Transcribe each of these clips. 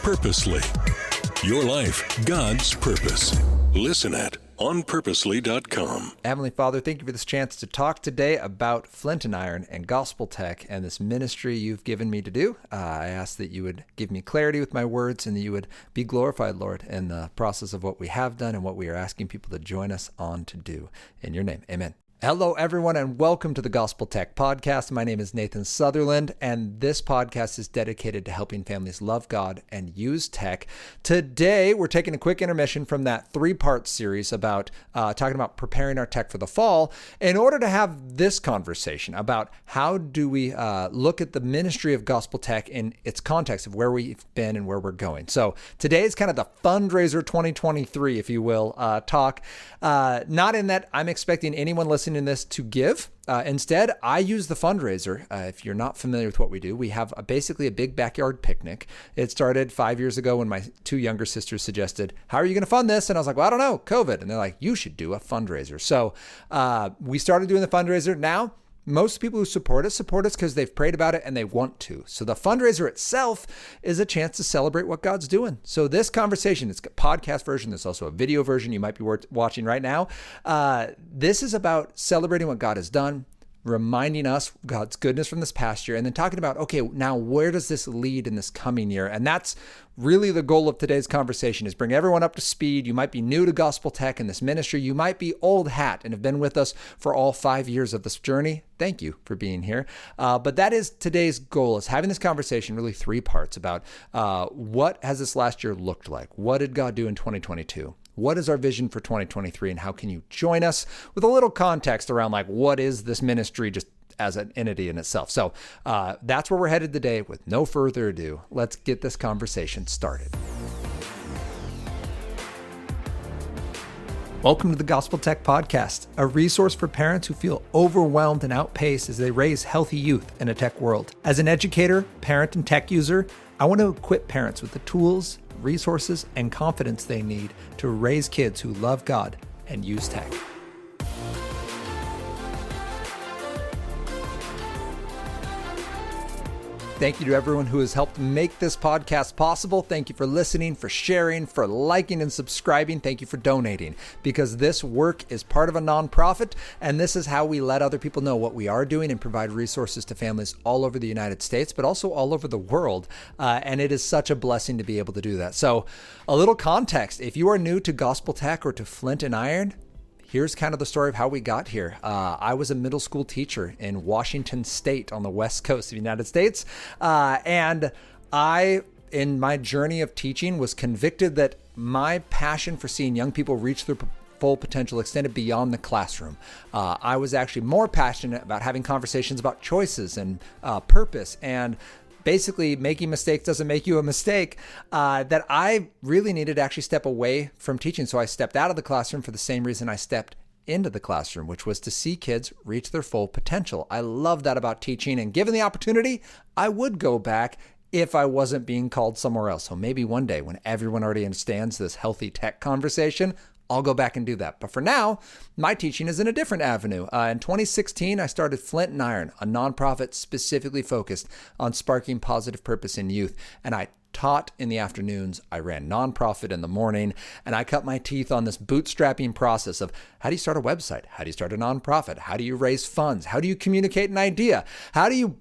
Purposely. Your life, God's purpose. Listen at onpurposely.com. Heavenly Father, thank you for this chance to talk today about Flint and Iron and Gospel Tech and this ministry you've given me to do. I ask that you would give me clarity with my words and that you would be glorified, Lord, in the process of what we have done and what we are asking people to join us on to do. In your name, amen. Hello, everyone, and welcome to the Gospel Tech Podcast. My name is Nathan Sutherland, and this podcast is dedicated to helping families love God and use tech. Today, we're taking a quick intermission from that three-part series about talking about preparing our tech for the fall in order to have this conversation about how do we look at the ministry of Gospel Tech in its context of where we've been and where we're going. So today is kind of the fundraiser 2023, if you will, talk. Not in that I'm expecting anyone listening in this to give. Instead, I use the fundraiser. If you're not familiar with what we do, we have basically a big backyard picnic. It started 5 years ago when my two younger sisters suggested, how are you going to fund this? And I was like, well, I don't know, COVID. And they're like, you should do a fundraiser. So we started doing the fundraiser. Now, most people who support us because they've prayed about it and they want to. So the fundraiser itself is a chance to celebrate what God's doing. So this conversation, it's a podcast version. There's also a video version you might be watching right now. This is about celebrating what God has done, reminding us God's goodness from this past year, and then talking about, okay, now where does this lead in this coming year? And that's really the goal of today's conversation, is bring everyone up to speed. You might be new to Gospel Tech and this ministry. You might be old hat and have been with us for all 5 years of this journey. Thank you for being here. But that is today's goal, is having this conversation, really three parts about what has this last year looked like? What did God do in 2022? What is our vision for 2023, and how can you join us with a little context around like what is this ministry just as an entity in itself? So that's where we're headed today. With no further ado, let's get this conversation started. Welcome to the Gospel Tech Podcast, a resource for parents who feel overwhelmed and outpaced as they raise healthy youth in a tech world. As an educator, parent, and tech user, I want to equip parents with the tools, resources, and confidence they need to raise kids who love God and use tech. Thank you to everyone who has helped make this podcast possible. Thank you for listening, for sharing, for liking and subscribing. Thank you for donating, because this work is part of a nonprofit, and this is how we let other people know what we are doing and provide resources to families all over the United States, but also all over the world. And it is such a blessing to be able to do that. So a little context, if you are new to Gospel Tech or to Flint and Iron, here's kind of the story of how we got here. I was a middle school teacher in Washington State on the West Coast of the United States. And I, in my journey of teaching, was convicted that my passion for seeing young people reach their full potential extended beyond the classroom. I was actually more passionate about having conversations about choices and purpose, and basically making mistakes doesn't make you a mistake, that I really needed to actually step away from teaching. So I stepped out of the classroom for the same reason I stepped into the classroom, which was to see kids reach their full potential. I love that about teaching, and given the opportunity, I would go back if I wasn't being called somewhere else. So maybe one day when everyone already understands this healthy tech conversation, I'll go back and do that. But for now, my teaching is in a different avenue. In 2016, I started Flint and Iron, a nonprofit specifically focused on sparking positive purpose in youth. And I taught in the afternoons. I ran nonprofit in the morning, and I cut my teeth on this bootstrapping process of how do you start a website? How do you start a nonprofit? How do you raise funds? How do you communicate an idea? How do you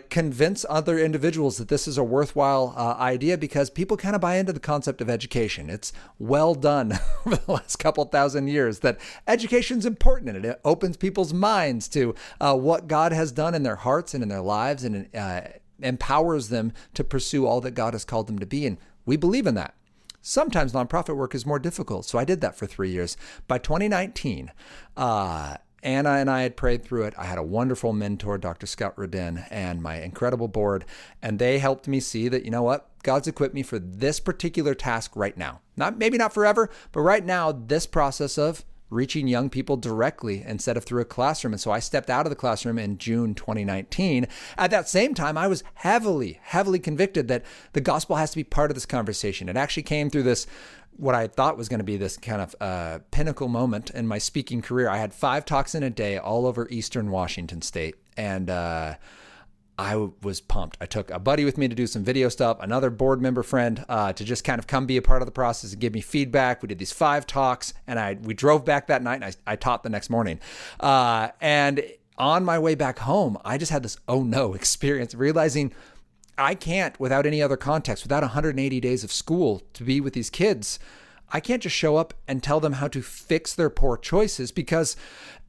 convince other individuals that this is a worthwhile idea? Because people kind of buy into the concept of education. It's well done over the last couple thousand years that education is important, and it opens people's minds to what God has done in their hearts and in their lives, and empowers them to pursue all that God has called them to be. And we believe in that. Sometimes nonprofit work is more difficult. So I did that for 3 years. By 2019, Anna and I had prayed through it. I had a wonderful mentor, Dr. Scott Rodin, and my incredible board. And they helped me see that, you know what? God's equipped me for this particular task right now. Maybe not forever, but right now, this process of reaching young people directly instead of through a classroom. And so I stepped out of the classroom in June 2019. At that same time, I was heavily convicted that the gospel has to be part of this conversation. It actually came through this, what I thought was going to be this kind of pinnacle moment in my speaking career. I had 5 talks in a day all over Eastern Washington State. And I was pumped. I took a buddy with me to do some video stuff, another board member friend to just kind of come be a part of the process and give me feedback. We did these 5 talks, and we drove back that night, and I taught the next morning. And on my way back home, I just had this oh no experience, realizing I can't, without any other context, without 180 days of school to be with these kids, I can't just show up and tell them how to fix their poor choices, because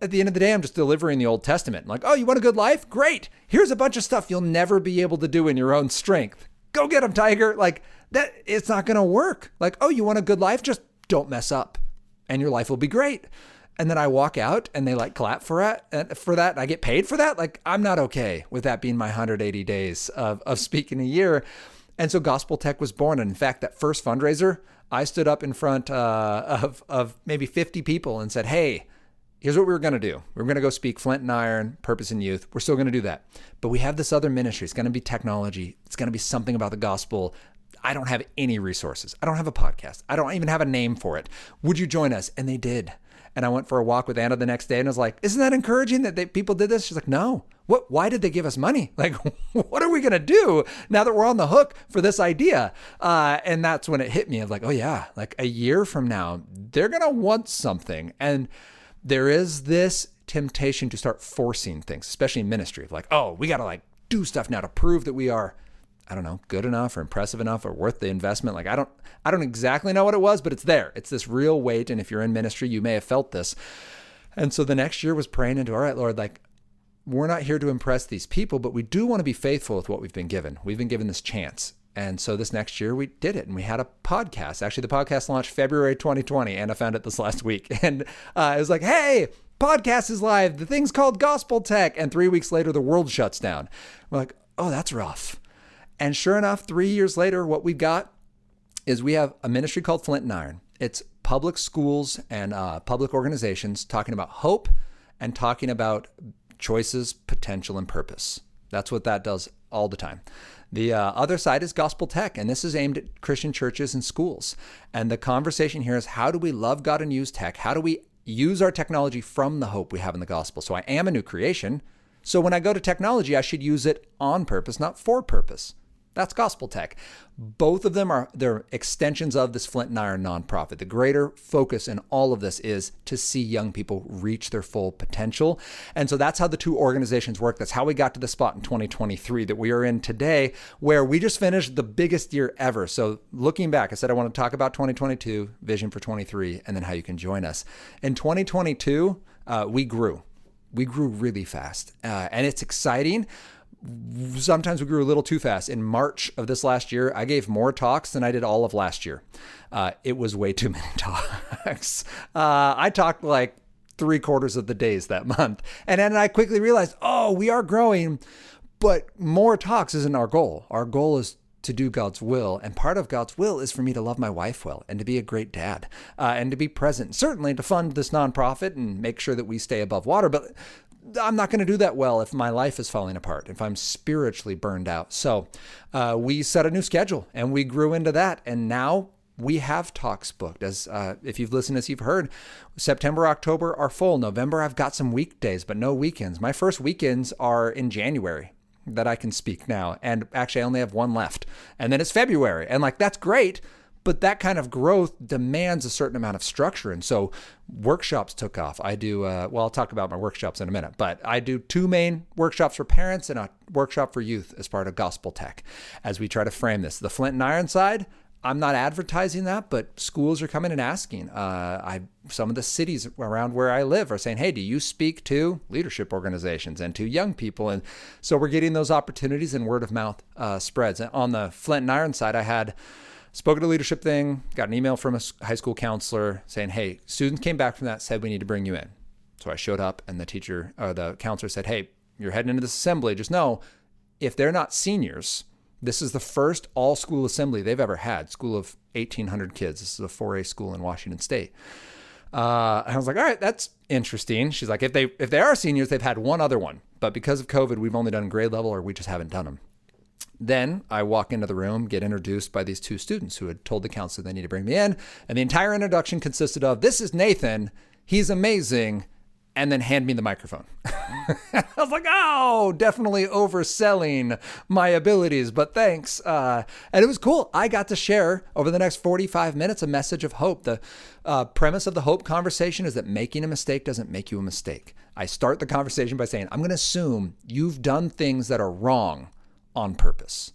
at the end of the day, I'm just delivering the Old Testament. Like, oh, you want a good life? Great. Here's a bunch of stuff you'll never be able to do in your own strength. Go get them, Tiger. Like that, it's not going to work. Like, oh, you want a good life? Just don't mess up and your life will be great. And then I walk out and they like clap for that. And I get paid for that. Like, I'm not okay with that being my 180 days of speaking a year. And so Gospel Tech was born. And in fact, that first fundraiser, I stood up in front of maybe 50 people and said, hey, here's what we were going to do. We were going to go speak Flint and Iron, Purpose and Youth. We're still going to do that. But we have this other ministry. It's going to be technology. It's going to be something about the gospel. I don't have any resources. I don't have a podcast. I don't even have a name for it. Would you join us? And they did. And I went for a walk with Anna the next day and I was like, isn't that encouraging that people did this? She's like, no. Why did they give us money? Like, what are we going to do now that we're on the hook for this idea? And that's when it hit me of like, oh yeah, like a year from now, they're going to want something. And there is this temptation to start forcing things, especially in ministry, of like, oh, we got to like do stuff now to prove that we are, I don't know, good enough or impressive enough or worth the investment. Like, I don't exactly know what it was, but it's there. It's this real weight. And if you're in ministry, you may have felt this. And so the next year was praying into, all right, Lord, like, we're not here to impress these people, but we do want to be faithful with what we've been given. We've been given this chance. And so this next year we did it and we had a podcast. Actually, the podcast launched February 2020 and I found it this last week. And it was like, hey, podcast is live. The thing's called Gospel Tech. And 3 weeks later, the world shuts down. We're like, oh, that's rough. And sure enough, 3 years later, what we've got is we have a ministry called Flint and Iron. It's public schools and public organizations talking about hope and talking about choices, potential, and purpose. That's what that does all the time. The other side is Gospel Tech, and this is aimed at Christian churches and schools. And the conversation here is, how do we love God and use tech? How do we use our technology from the hope we have in the gospel? So I am a new creation. So when I go to technology, I should use it on purpose, not for purpose. That's Gospel Tech. Both of them they're extensions of this Flint and Iron nonprofit. The greater focus in all of this is to see young people reach their full potential. And so that's how the two organizations work. That's how we got to the spot in 2023 that we are in today, where we just finished the biggest year ever. So looking back, I said I want to talk about 2022, vision for 23, and then how you can join us. In 2022, we grew. We grew really fast, and it's exciting. Sometimes we grew a little too fast. In March of this last year, I gave more talks than I did all of last year. It was way too many talks. I talked like 3/4 of the days that month. And then I quickly realized, oh, we are growing, but more talks isn't our goal. Our goal is to do God's will. And part of God's will is for me to love my wife well and to be a great dad and to be present, certainly to fund this nonprofit and make sure that we stay above water. But I'm not going to do that well if my life is falling apart, if I'm spiritually burned out. So we set a new schedule and we grew into that. And now we have talks booked. As if you've listened, as you've heard, September, October are full. November, I've got some weekdays, but no weekends. My first weekends are in January that I can speak now. And actually, I only have one left. And then it's February. And like, that's great. But that kind of growth demands a certain amount of structure. And so workshops took off. I do, I'll talk about my workshops in a minute, but I do 2 main workshops for parents and a workshop for youth as part of Gospel Tech as we try to frame this. The Flint and Iron side, I'm not advertising that, but schools are coming and asking. Some of the cities around where I live are saying, hey, do you speak to leadership organizations and to young people? And so we're getting those opportunities and word of mouth spreads. And on the Flint and Iron side, I had spoke at a leadership thing, got an email from a high school counselor saying, hey, students came back from that, said we need to bring you in. So I showed up and the counselor said, hey, you're heading into this assembly. Just know, if they're not seniors, this is the first all school assembly they've ever had. School of 1,800 kids. This is a 4A school in Washington State. And I was like, all right, that's interesting. She's like, if they are seniors, they've had one other one, but because of COVID, we've only done grade level or we just haven't done them. Then I walk into the room, get introduced by these 2 students who had told the counselor they need to bring me in. And the entire introduction consisted of, this is Nathan. He's amazing. and then hand me the microphone. I was like, oh, definitely overselling my abilities, but thanks. And it was cool. I got to share over the next 45 minutes a message of hope. The premise of the hope conversation is that making a mistake doesn't make you a mistake. I start the conversation by saying, I'm going to assume you've done things that are wrong on purpose.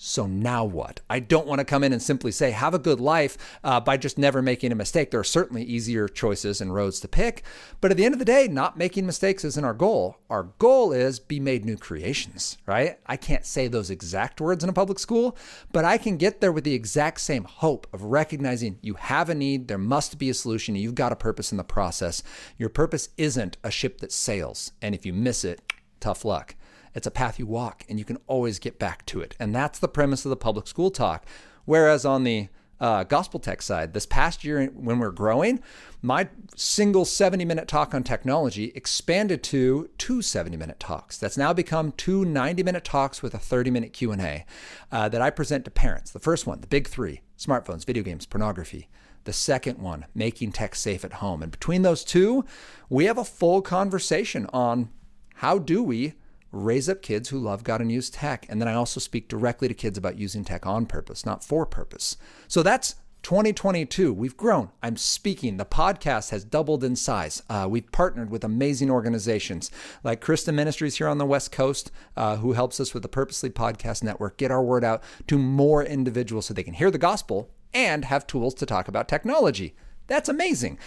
So now what? I don't want to come in and simply say, have a good life by just never making a mistake. There are certainly easier choices and roads to pick. But at the end of the day, not making mistakes isn't our goal. Our goal is be made new creations, right? I can't say those exact words in a public school, but I can get there with the exact same hope of recognizing you have a need, there must be a solution, you've got a purpose in the process. Your purpose isn't a ship that sails. And if you miss it, tough luck. It's a path you walk, and you can always get back to it. And that's the premise of the public school talk. Whereas on the gospel tech side, this past year when we're growing, my single 70-minute talk on technology expanded to 2 70-minute talks. That's now become 2 90-minute talks with a 30-minute Q&A that I present to parents. The first one, the big 3, smartphones, video games, pornography. The second one, making tech safe at home. And between those two, we have a full conversation on how do we raise up kids who love God and use tech. And then I also speak directly to kids about using tech on purpose, not for purpose. So that's 2022. We've grown. I'm speaking. The podcast has doubled in size. We've partnered with amazing organizations like Christian Ministries here on the West Coast, who helps us with the Purposely Podcast Network, get our word out to more individuals so they can hear the gospel and have tools to talk about technology. That's amazing.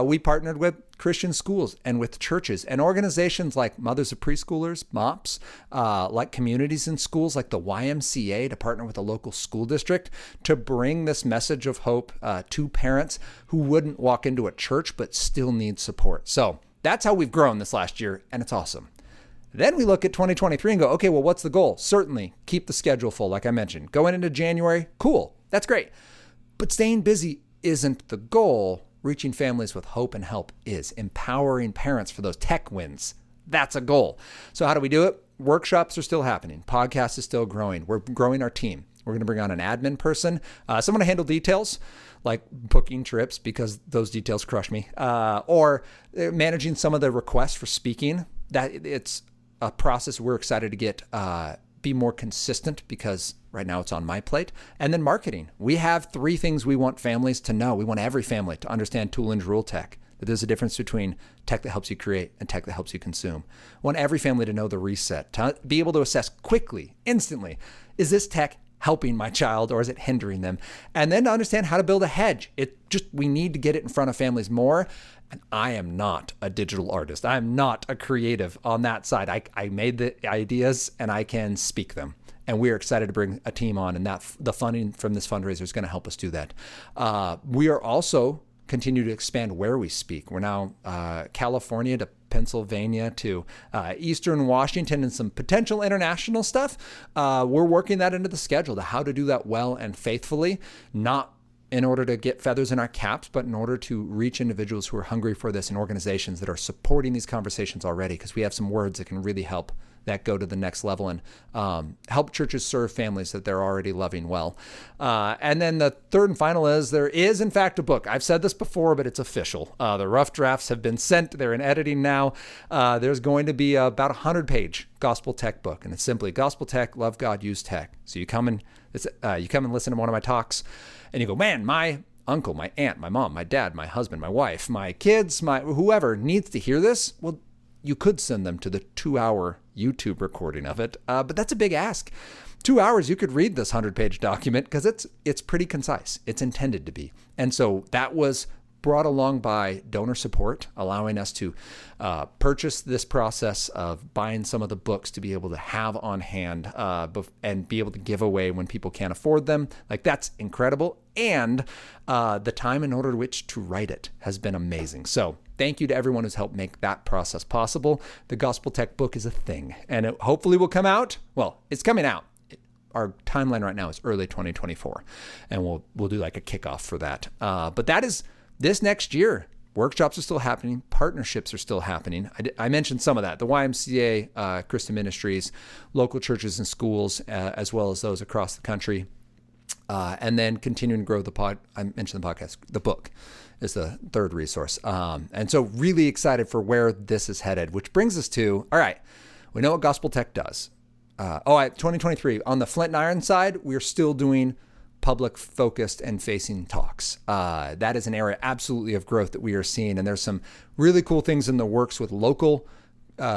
We partnered with Christian schools and with churches and organizations like Mothers of Preschoolers, MOPS, like communities in schools like the YMCA to partner with a local school district to bring this message of hope to parents who wouldn't walk into a church but still need support. So that's how we've grown this last year, and it's awesome. Then we look at 2023 and go, okay, well, what's the goal? Certainly keep the schedule full, like I mentioned. Going into January, cool, that's great. But staying busy isn't the goal. Reaching families with hope and help is. Empowering parents for those tech wins. That's a goal. So how do we do it? Workshops are still happening. Podcast is still growing. We're growing our team. We're going to bring on an admin person, someone to handle details like booking trips because those details crush me, or managing some of the requests for speaking. That it's a process we're excited to get be more consistent because right now it's on my plate. And then marketing. We have 3 things we want families to know. We want every family to understand tool and rule tech, that there's a difference between tech that helps you create and tech that helps you consume. We want every family to know the reset, to be able to assess quickly, instantly, is this tech helping my child or is it hindering them? And then to understand how to build a hedge. We need to get it in front of families more. And I am not a digital artist. I am not a creative on that side. I made the ideas and I can speak them. And we're excited to bring a team on, and that the funding from this fundraiser is going to help us do that. We are also continue to expand where we speak. We're now California to Pennsylvania to Eastern Washington and some potential international stuff. We're working that into the schedule to how to do that well and faithfully, not in order to get feathers in our caps, but in order to reach individuals who are hungry for this and organizations that are supporting these conversations already, because we have some words that can really help that go to the next level and help churches serve families that they're already loving well. And then the third and final is there is, in fact, a book. I've said this before, but it's official. The rough drafts have been sent. They're in editing now. There's going to be about a 100-page gospel tech book, and it's simply Gospel Tech, Love God, Use Tech. So you come and listen to one of my talks, and you go, man, my uncle, my aunt, my mom, my dad, my husband, my wife, my kids, my whoever needs to hear this. Well, you could send them to the 2-hour YouTube recording of it, but that's a big ask. 2 hours, you could read this 100-page document because it's pretty concise. It's intended to be. And so that was brought along by donor support, allowing us to purchase this process of buying some of the books to be able to have on hand and be able to give away when people can't afford them. Like, that's incredible. And the time in order to which to write it has been amazing. So thank you to everyone who's helped make that process possible. The Gospel Tech book is a thing, and it hopefully will come out. Well, it's coming out. Our timeline right now is early 2024, and we'll do like a kickoff for that. But that is this next year. Workshops are still happening. Partnerships are still happening. I mentioned some of that. The YMCA, Christian Ministries, local churches and schools, as well as those across the country. And then continuing to grow I mentioned the podcast, the book is the third resource. And so really excited for where this is headed, which brings us to, all right, we know what Gospel Tech does. 2023 on the Flint and Iron side, we're still doing public focused and facing talks. That is an area absolutely of growth that we are seeing. And there's some really cool things in the works with local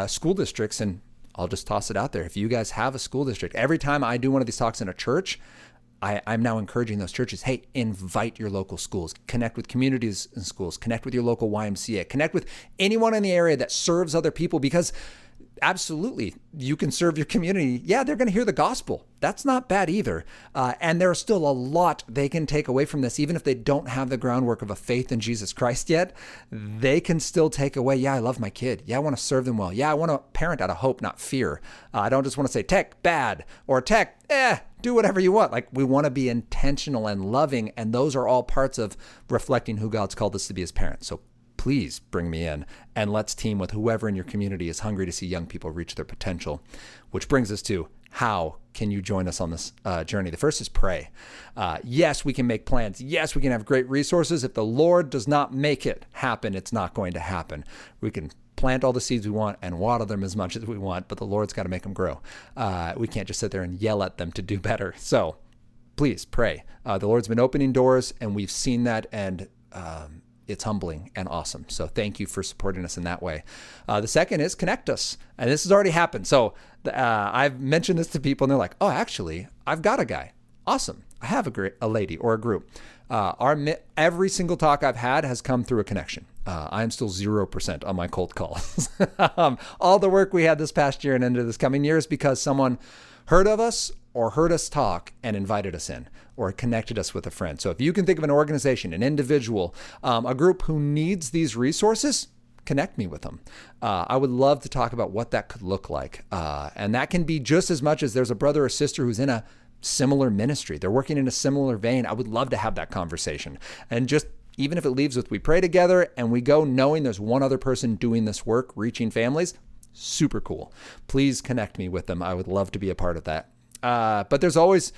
school districts. And I'll just toss it out there. If you guys have a school district, every time I do one of these talks in a church, I'm now encouraging those churches, hey, invite your local schools, connect with communities in schools, connect with your local YMCA, connect with anyone in the area that serves other people, because absolutely, you can serve your community. Yeah, they're going to hear the gospel. That's not bad either. And there's still a lot they can take away from this. Even if they don't have the groundwork of a faith in Jesus Christ yet, they can still take away, yeah, I love my kid. Yeah, I want to serve them well. Yeah, I want to parent out of hope, not fear. I don't just want to say tech, bad, or tech, do whatever you want. Like, we want to be intentional and loving. And those are all parts of reflecting who God's called us to be as parents. So please bring me in and let's team with whoever in your community is hungry to see young people reach their potential, which brings us to how can you join us on this journey? The first is pray. Yes, we can make plans. Yes, we can have great resources. If the Lord does not make it happen, it's not going to happen. We can plant all the seeds we want and water them as much as we want, but the Lord's got to make them grow. We can't just sit there and yell at them to do better. So please pray. The Lord's been opening doors, and we've seen that, and it's humbling and awesome. So thank you for supporting us in that way. The second is connect us. And this has already happened. So I've mentioned this to people and they're like, oh, actually, I've got a guy. Awesome. I have a lady or a group. Every single talk I've had has come through a connection. I'm still 0% on my cold calls. All the work we had this past year and into this coming year is because someone heard of us or heard us talk and invited us in or connected us with a friend. So if you can think of an organization, an individual, a group who needs these resources, connect me with them. I would love to talk about what that could look like. And that can be just as much as there's a brother or sister who's in a similar ministry. They're working in a similar vein. I would love to have that conversation. And just even if it leaves with we pray together and we go knowing there's one other person doing this work, reaching families, super cool. Please connect me with them. I would love to be a part of that. But there's always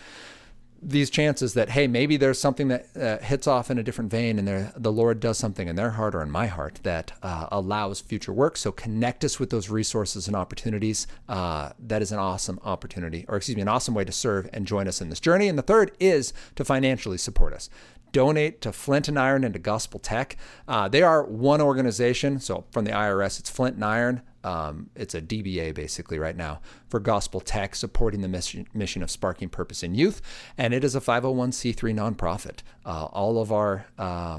these chances that, hey, maybe there's something that hits off in a different vein and the Lord does something in their heart or in my heart that allows future work. So connect us with those resources and opportunities. That is an awesome opportunity, or an awesome way to serve and join us in this journey. And the third is to financially support us. Donate to Flint and Iron and to Gospel Tech. They are one organization. So from the IRS, it's Flint and Iron. It's a DBA basically right now for Gospel Tech, supporting the mission of sparking purpose in youth. And it is a 501c3 nonprofit. All of our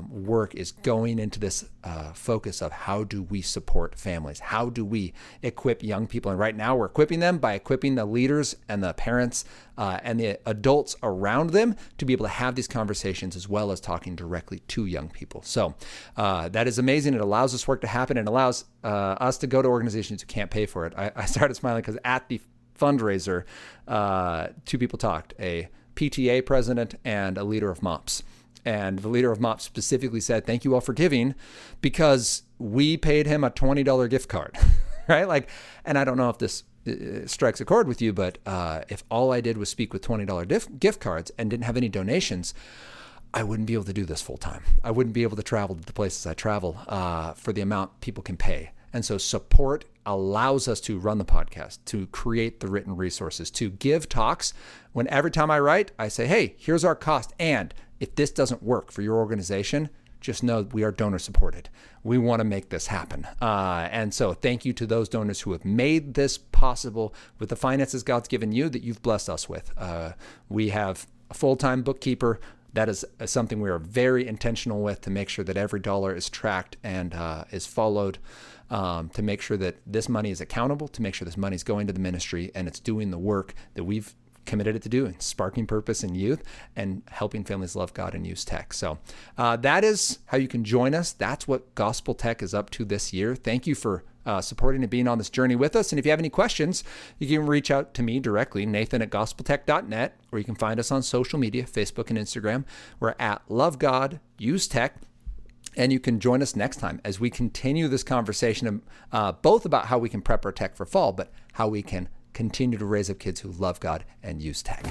work is going into this focus of how do we support families? How do we equip young people? And right now we're equipping them by equipping the leaders and the parents and the adults around them to be able to have these conversations as well as talking directly to young people. So that is amazing. It allows this work to happen and allows us to go to organizations who can't pay for it. I started smiling because at the fundraiser, two people talked, a PTA president and a leader of MOPS. And the leader of MOPS specifically said, thank you all for giving because we paid him a $20 gift card, right? And I don't know if this strikes a chord with you, but if all I did was speak with $20 gift cards and didn't have any donations, I wouldn't be able to do this full time. I wouldn't be able to travel to the places I travel for the amount people can pay. And so support allows us to run the podcast, to create the written resources, to give talks. When every time I write, I say, hey, here's our cost. And if this doesn't work for your organization, just know we are donor supported. We want to make this happen. And so thank you to those donors who have made this possible with the finances God's given you that you've blessed us with. We have a full-time bookkeeper. That is something we are very intentional with to make sure that every dollar is tracked and is followed, to make sure that this money is accountable, to make sure this money is going to the ministry and it's doing the work that we've committed it to do, sparking purpose in youth and helping families love God and use tech. So that is how you can join us. That's what Gospel Tech is up to this year. Thank you for supporting and being on this journey with us. And if you have any questions, you can reach out to me directly, nathan@gospeltech.net, or you can find us on social media, Facebook and Instagram. We're at Love God, Use Tech. And you can join us next time as we continue this conversation, both about how we can prep our tech for fall, but how we can continue to raise up kids who love God and use tech.